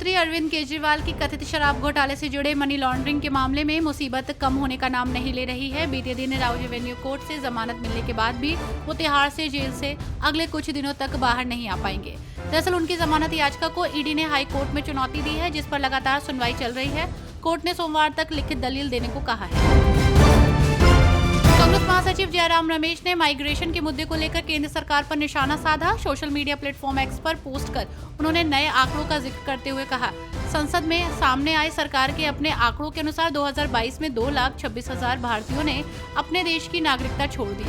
मुख्यमंत्री अरविंद केजरीवाल की कथित शराब घोटाले से जुड़े मनी लॉन्ड्रिंग के मामले में मुसीबत कम होने का नाम नहीं ले रही है। बीते दिन राउज एवेन्यू कोर्ट से जमानत मिलने के बाद भी वो तिहाड़ से जेल से अगले कुछ दिनों तक बाहर नहीं आ पाएंगे। दरअसल उनकी जमानत याचिका को ईडी ने हाई कोर्ट में चुनौती दी है, जिस पर लगातार सुनवाई चल रही है। कोर्ट ने सोमवार तक लिखित दलील देने को कहा है। कांग्रेस महासचिव जयराम रमेश ने माइग्रेशन के मुद्दे को लेकर केंद्र सरकार पर निशाना साधा। सोशल मीडिया प्लेटफॉर्म एक्स पर पोस्ट कर उन्होंने नए आंकड़ों का जिक्र करते हुए कहा, संसद में सामने आए सरकार के अपने आंकड़ों के अनुसार 2022 में 2,26,000 भारतीयों ने अपने देश की नागरिकता छोड़ दी।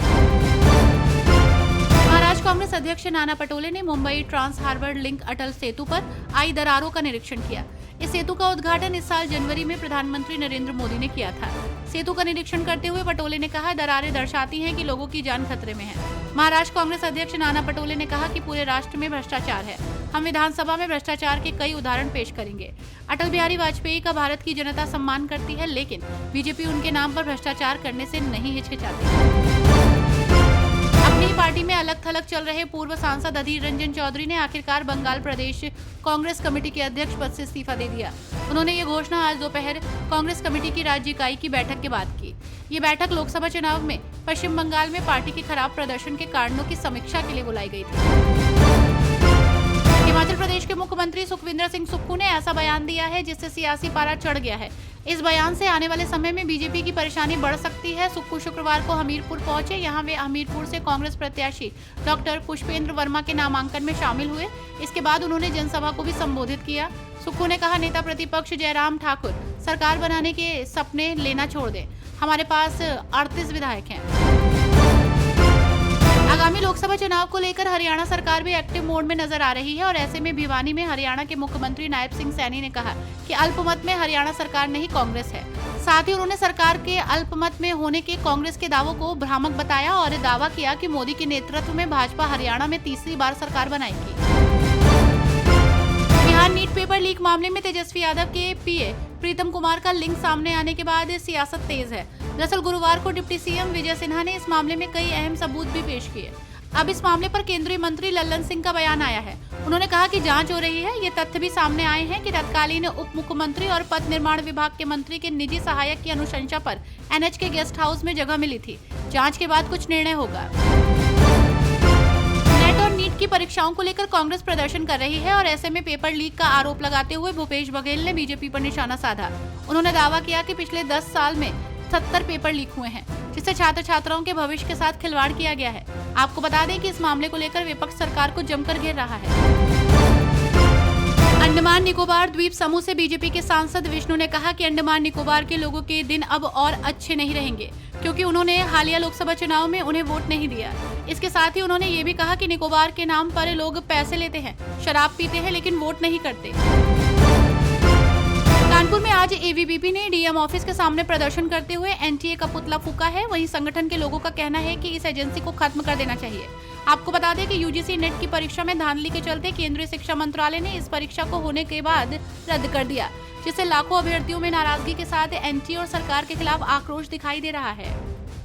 महाराष्ट्र कांग्रेस अध्यक्ष नाना पटोले ने Mumbai trans harbour link Atal Setu पर आई दरारों का निरीक्षण किया। इस सेतु का उद्घाटन इस साल जनवरी में प्रधानमंत्री नरेंद्र मोदी ने किया था। सेतु का निरीक्षण करते हुए पटोले ने कहा, दरारें दर्शाती हैं कि लोगों की जान खतरे में है। महाराष्ट्र कांग्रेस अध्यक्ष नाना पटोले ने कहा कि पूरे राष्ट्र में भ्रष्टाचार है। हम विधानसभा में भ्रष्टाचार के कई उदाहरण पेश करेंगे। अटल बिहारी वाजपेयी का भारत की जनता सम्मान करती है, लेकिन बीजेपी उनके नाम पर भ्रष्टाचार करने से नहीं हिचकिचाती। अपनी पार्टी में अलग थलग चल रहे पूर्व सांसद अधीर रंजन चौधरी ने आखिरकार बंगाल प्रदेश कांग्रेस कमेटी के अध्यक्ष पद से इस्तीफा दे दिया। उन्होंने ये घोषणा आज दोपहर कांग्रेस कमेटी की राज्य इकाई की बैठक के बाद की। ये बैठक लोकसभा चुनाव में पश्चिम बंगाल में पार्टी के खराब प्रदर्शन के कारणों की समीक्षा के लिए बुलाई गई थी। हिमाचल प्रदेश के मुख्यमंत्री सुखविंदर सिंह सुक्खू ने ऐसा बयान दिया है जिससे सियासी पारा चढ़ गया है। इस बयान से आने वाले समय में बीजेपी की परेशानी बढ़ सकती है। सुक्खू शुक्रवार को हमीरपुर पहुंचे। यहां वे हमीरपुर से कांग्रेस प्रत्याशी डॉक्टर पुष्पेंद्र वर्मा के नामांकन में शामिल हुए। इसके बाद उन्होंने जनसभा को भी संबोधित किया। सुक्खू ने कहा, नेता प्रतिपक्ष जयराम ठाकुर सरकार बनाने के सपने लेना छोड़ दें। हमारे पास 38 विधायक हैं। आगामी लोकसभा चुनाव को लेकर हरियाणा सरकार भी एक्टिव मोड में नजर आ रही है और ऐसे में भिवानी में हरियाणा के मुख्यमंत्री नायब सिंह सैनी ने कहा कि अल्पमत में हरियाणा सरकार नहीं कांग्रेस है। साथ ही उन्होंने सरकार के अल्पमत में होने के कांग्रेस के दावों को भ्रामक बताया और दावा किया कि मोदी के नेतृत्व में भाजपा हरियाणा में तीसरी बार सरकार बनाएगी। बिहार नीट पेपर लीक मामले में तेजस्वी यादव के पीए प्रीतम कुमार का लिंक सामने आने के बाद सियासत तेज है। दरअसल गुरुवार को डिप्टी सीएम विजय सिन्हा ने इस मामले में कई अहम सबूत भी पेश किए। अब इस मामले पर केंद्रीय मंत्री लल्लन सिंह का बयान आया है। उन्होंने कहा कि जांच हो रही है। ये तथ्य भी सामने आए हैं कि तत्कालीन उप मुख्यमंत्री और पथ निर्माण विभाग के मंत्री के निजी सहायक की अनुशंसा पर एनएच के गेस्ट हाउस में जगह मिली थी। जांच के बाद कुछ निर्णय होगा। नेट और नीट की परीक्षाओं को लेकर कांग्रेस प्रदर्शन कर रही है और ऐसे में पेपर लीक का आरोप लगाते हुए भूपेश बघेल ने बीजेपी पर निशाना साधा। उन्होंने दावा किया कि पिछले 10 साल में 70 पेपर लीक हुए हैं, जिससे छात्र छात्राओं के भविष्य के साथ खिलवाड़ किया गया है। आपको बता दें कि इस मामले को लेकर विपक्ष सरकार को जमकर घेर रहा है। अंडमान निकोबार द्वीप समूह से बीजेपी के सांसद विष्णु ने कहा कि अंडमान निकोबार के लोगों के दिन अब और अच्छे नहीं रहेंगे, क्योंकि उन्होंने हालिया लोकसभा चुनाव में उन्हें वोट नहीं दिया। इसके साथ ही उन्होंने ये भी कहा कि निकोबार के नाम पर लोग पैसे लेते हैं, शराब पीते हैं, लेकिन वोट नहीं करते। कानपुर में आज एबीवीपी ने डीएम ऑफिस के सामने प्रदर्शन करते हुए एनटीए का पुतला फूका है। वहीं संगठन के लोगों का कहना है कि इस एजेंसी को खत्म कर देना चाहिए। आपको बता दें कि यूजीसी नेट की परीक्षा में धांधली के चलते केंद्रीय शिक्षा मंत्रालय ने इस परीक्षा को होने के बाद रद्द कर दिया, जिससे लाखों अभ्यर्थियों में नाराजगी के साथ एनटीए और सरकार के खिलाफ आक्रोश दिखाई दे रहा है।